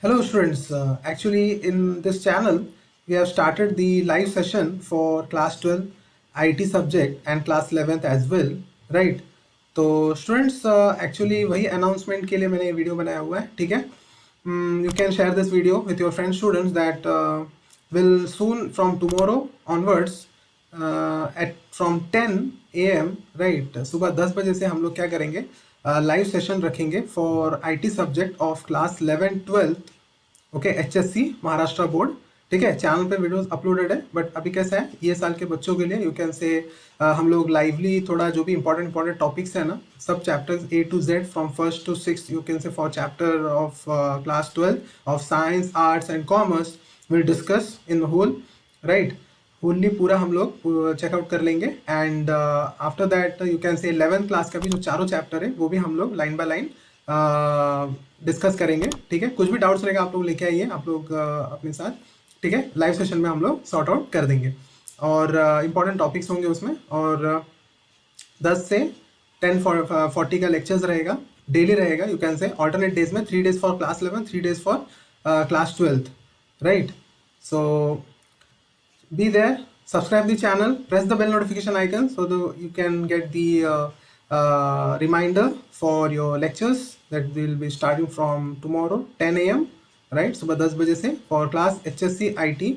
Hello students, actually in this channel we have started the live session for class 12 IT subject and class 11th as well, right? तो students actually वही announcement के लिए मैंने ये video बनाया हुआ है, ठीक है? You can share this video with your friend students that will soon from tomorrow onwards at from 10 AM, right? सुबह 10 बजे से हम लोग क्या करेंगे, लाइव सेशन रखेंगे for IT subject of class 11-12, okay, HSC Maharashtra board, ठीक है। चैनल पे वीडियोस अपलोडेड है, बट अभी कैसा है, ये साल के बच्चों के लिए यू कैन से हम लोग लाइवली थोड़ा जो भी इंपॉर्टेंट टॉपिक्स है ना, सब chapters A to Z from first to six, you can say four chapter of class 12 of science arts and commerce will discuss in the whole, right. होली पूरा हम लोग चेकआउट कर लेंगे and after that you can say 11th class का भी जो चारों चैप्टर है वो भी हम लोग लाइन बाय लाइन डिस्कस करेंगे, ठीक है। कुछ भी डाउट्स रहेगा आप लोग लेके आइए, आप लोग अपने साथ, ठीक है। लाइव सेशन में हम लोग सॉर्ट आउट कर देंगे और इंपॉर्टेंट टॉपिक्स होंगे उसमें, और 10 से 10:40 का लेक्चर्स रहेगा, डेली रहेगा, यू कैन से ऑल्टरनेट डेज में, 3 days for class 11, 3 days for class 12, right. So be there, subscribe the channel, press the bell notification icon so that you can get the reminder for your lectures that will be starting from tomorrow 10 AM, right? सुबह 10 बजे से for class HSC IT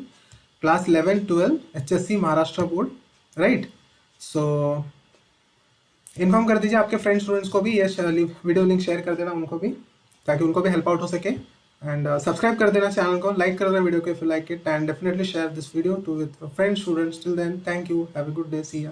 class 11-12 HSC Maharashtra board, right? So inform कर दीजिए आपके friend students को भी, ये video link share कर देना उनको भी, ताकि उनको भी हेल्प आउट हो सके। एंड सब्सक्राइब कर देना चैनल को, लाइक कर देना वीडियो को if you like it, and definitely share this video to with friend students. Till then, thank you, have a good day, see या।